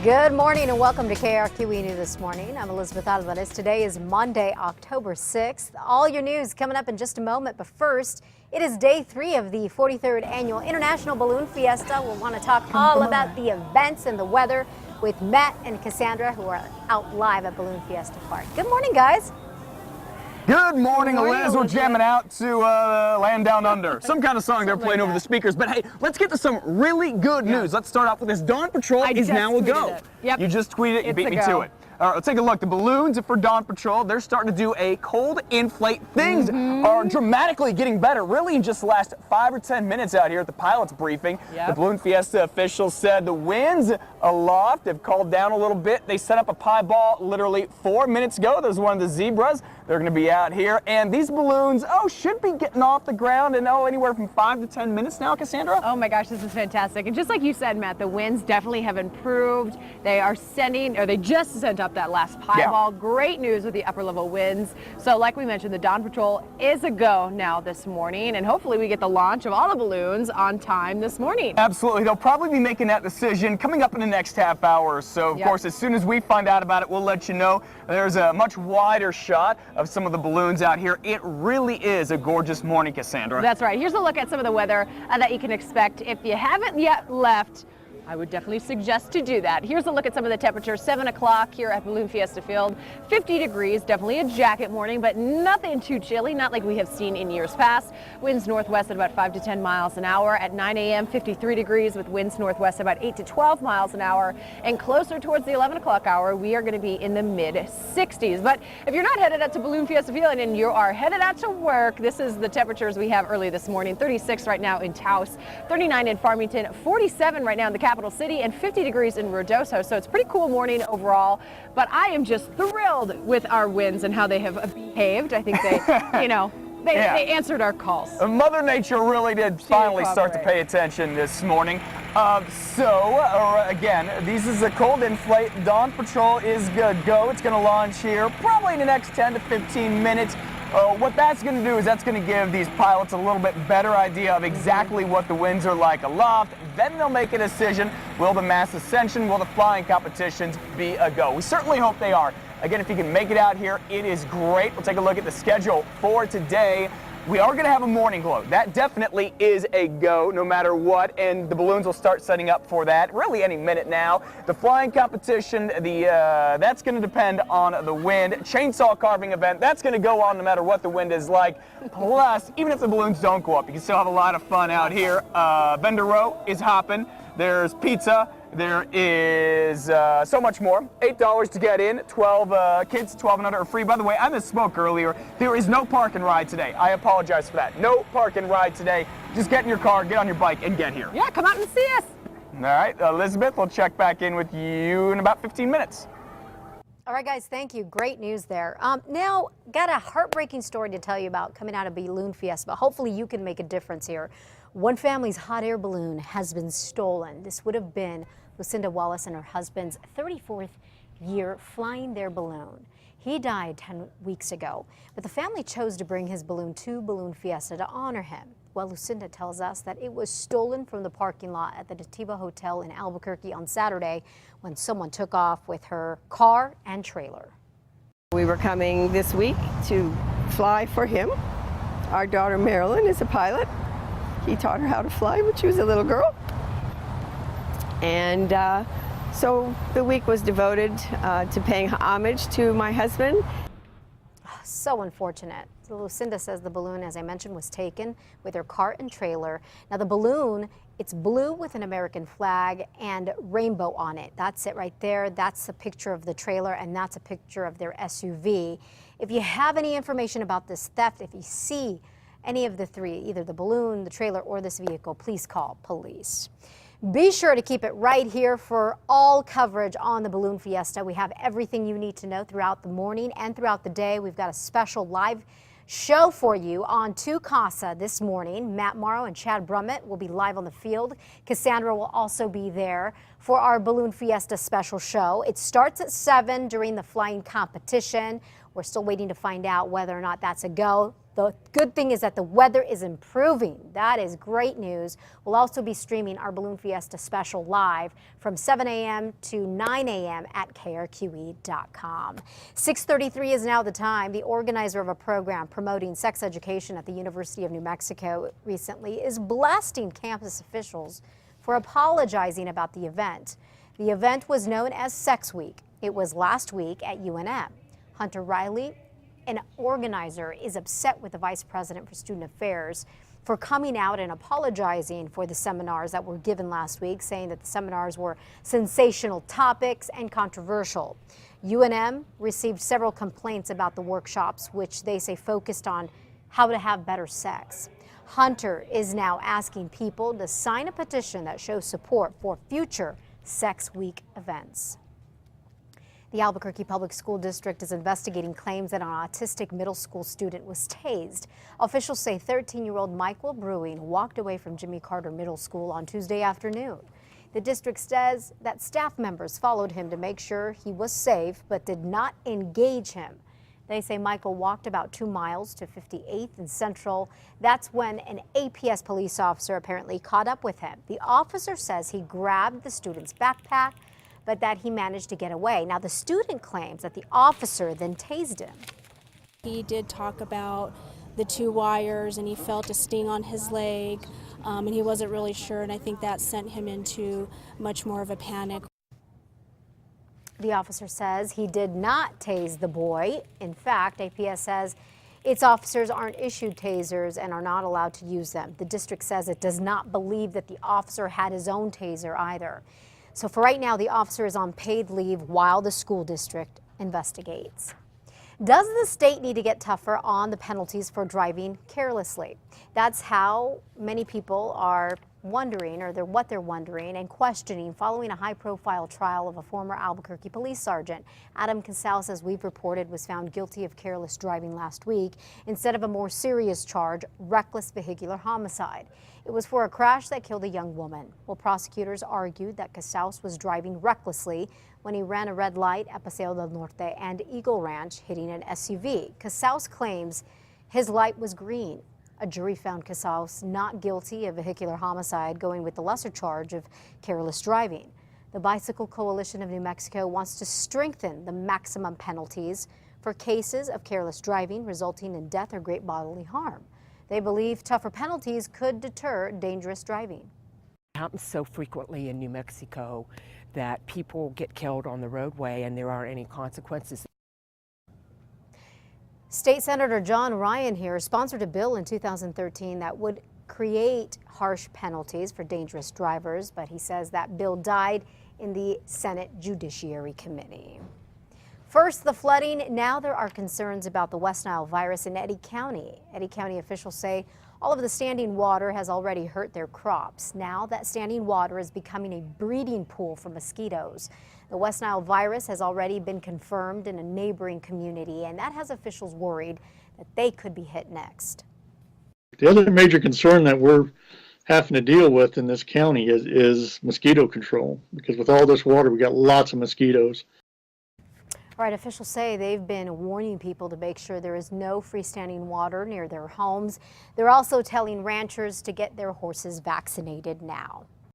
Good morning and welcome to KRQE News This Morning. I'm Elizabeth Alvarez. Today is Monday, October 6th. All your news coming up in just a moment, but first, it is day 3 of the 43rd Annual International Balloon Fiesta. We'll want to talk all about the events and the weather with Matt and Cassandra, who are out live at Balloon Fiesta Park. Good morning, guys. Good morning, Liz. We're jamming out to Land Down Under. Some kind of song they're playing over the speakers. But hey, let's get to some really good news. Let's start off with this. Dawn Patrol is now a go. Yep. You just tweeted it. You beat me to it. All right, let's take a look. The balloons for Dawn Patrol, they're starting to do a cold inflate. Things are dramatically getting better. Really, in just the last 5 or 10 minutes out here at the pilot's briefing, the Balloon Fiesta officials said the winds aloft have called down a little bit. They set up a pie ball literally 4 minutes ago. There's one of the zebras. They're going to be out here, and these balloons, should be getting off the ground in, anywhere from 5 to 10 minutes now, Cassandra? Oh my gosh, this is fantastic. And just like you said, Matt, the winds definitely have improved. They are they just sent up that last pie ball. Great news with the upper level winds. So like we mentioned, the Dawn Patrol is a go now this morning, and hopefully we get the launch of all the balloons on time this morning. Absolutely. They'll probably be making that decision coming up in the next half hour or so. Of course, as soon as we find out about it, we'll let you know. There's a much wider shot of some of the balloons out here. It really is a gorgeous morning, Cassandra. That's right. Here's a look at some of the weather that you can expect. If you haven't yet left, I would definitely suggest to do that. Here's a look at some of the temperatures. 7 o'clock here at Balloon Fiesta Field. 50 degrees, definitely a jacket morning, but nothing too chilly, not like we have seen in years past. Winds northwest at about 5 to 10 miles an hour. At 9 a.m., 53 degrees with winds northwest about 8 to 12 miles an hour. And closer towards the 11 o'clock hour, we are going to be in the mid-60s. But if you're not headed out to Balloon Fiesta Field and you are headed out to work, this is the temperatures we have early this morning. 36 right now in Taos, 39 in Farmington, 47 right now in the capital city, and 50 degrees in Ruidoso. So it's a pretty cool morning overall, but I am just thrilled with our winds and how they have behaved. I think they, they answered our calls. Mother Nature really did finally start to pay attention this morning. Again, this is a cold inflate. Dawn Patrol is good. It's going to launch here probably in the next 10 to 15 minutes. What that's going to do is that's going to give these pilots a little bit better idea of exactly what the winds are like aloft. Then they'll make a decision. Will the mass ascension, will the flying competitions be a go? We certainly hope they are. Again, if you can make it out here, it is great. We'll take a look at the schedule for today. We are going to have a morning glow. That definitely is a go no matter what, and the balloons will start setting up for that really any minute now. The flying competition, that's going to depend on the wind. Chainsaw carving event, that's going to go on no matter what the wind is like. Plus, even if the balloons don't go up, you can still have a lot of fun out here. Vendor row is hopping. There's pizza. There is so much more. $8 to get in. 12 kids, 12 and under are free. By the way, I misspoke earlier. There is no park and ride today. I apologize for that. No park and ride today. Just get in your car, get on your bike, and get here. Yeah, come out and see us. All right, Elizabeth, we'll check back in with you in about 15 minutes. All right, guys, thank you. Great news there. Now, got a heartbreaking story to tell you about coming out of Balloon Fiesta, but hopefully you can make a difference here. One family's hot air balloon has been stolen. This would have been Lucinda Wallace and her husband's 34th year flying their balloon. He died 10 weeks ago, but the family chose to bring his balloon to Balloon Fiesta to honor him. Well, Lucinda tells us that it was stolen from the parking lot at the Dativa Hotel in Albuquerque on Saturday when someone took off with her car and trailer. We were coming this week to fly for him. Our daughter Marilyn is a pilot. He taught her how to fly when she was a little girl. And so the week was devoted to paying homage to my husband. So unfortunate. So Lucinda says the balloon, as I mentioned, was taken with her cart and trailer. Now the balloon, it's blue with an American flag and rainbow on it. That's it right there. That's a picture of the trailer, and that's a picture of their SUV. If you have any information about this theft, if you see any of the three, either the balloon, the trailer, or this vehicle, please call police. Be sure to keep it right here for all coverage on the Balloon Fiesta. We have everything you need to know throughout the morning and throughout the day. We've got a special live show for you on 2 Casa this morning. Matt Morrow and Chad Brummett will be live on the field. Cassandra will also be there for our Balloon Fiesta special show. It starts at 7 during the flying competition. We're still waiting to find out whether or not that's a go. The good thing is that the weather is improving. That is great news. We'll also be streaming our Balloon Fiesta special live from 7 a.m. to 9 a.m. at KRQE.com. 6:33 is now the time. The organizer of a program promoting sex education at the University of New Mexico recently is blasting campus officials for apologizing about the event. The event was known as Sex Week. It was last week at UNM. Hunter Riley, an organizer, is upset with the Vice President for Student Affairs for coming out and apologizing for the seminars that were given last week, saying that the seminars were sensational topics and controversial. UNM received several complaints about the workshops, which they say focused on how to have better sex. Hunter is now asking people to sign a petition that shows support for future Sex Week events. The Albuquerque Public School District is investigating claims that an autistic middle school student was tased. Officials say 13-year-old Michael Brewing walked away from Jimmy Carter Middle School on Tuesday afternoon. The district says that staff members followed him to make sure he was safe, but did not engage him. They say Michael walked about 2 miles to 58th and Central. That's when an APS police officer apparently caught up with him. The officer says he grabbed the student's backpack, but that he managed to get away. Now, the student claims that the officer then tased him. He did talk about the 2 wires and he felt a sting on his leg, and he wasn't really sure, and I think that sent him into much more of a panic. The officer says he did not tase the boy. In fact, APS says its officers aren't issued tasers and are not allowed to use them. The district says it does not believe that the officer had his own taser either. So for right now, the officer is on paid leave while the school district investigates. Does the state need to get tougher on the penalties for driving carelessly? That's how many people are wondering, or what they're wondering and questioning following a high-profile trial of a former Albuquerque police sergeant. Adam Casals, as we've reported, was found guilty of careless driving last week instead of a more serious charge, reckless vehicular homicide. It was for a crash that killed a young woman. Well, prosecutors argued that Casals was driving recklessly when he ran a red light at Paseo del Norte and Eagle Ranch, hitting an SUV. Casals claims his light was green. A jury found Casals not guilty of vehicular homicide, going with the lesser charge of careless driving. The Bicycle Coalition of New Mexico wants to strengthen the maximum penalties for cases of careless driving resulting in death or great bodily harm. They believe tougher penalties could deter dangerous driving. It happens so frequently in New Mexico that people get killed on the roadway and there aren't any consequences. State Senator John Ryan here sponsored a bill in 2013 that would create harsh penalties for dangerous drivers, but he says that bill died in the Senate Judiciary Committee. First, the flooding. Now there are concerns about the West Nile virus in Eddy County. Eddy County officials say all of the standing water has already hurt their crops. Now that standing water is becoming a breeding pool for mosquitoes. The West Nile virus has already been confirmed in a neighboring community, and that has officials worried that they could be hit next. The other major concern that we're having to deal with in this county is mosquito control, because with all this water, we got lots of mosquitoes. All right, officials say they've been warning people to make sure there is no freestanding water near their homes. They're also telling ranchers to get their horses vaccinated now.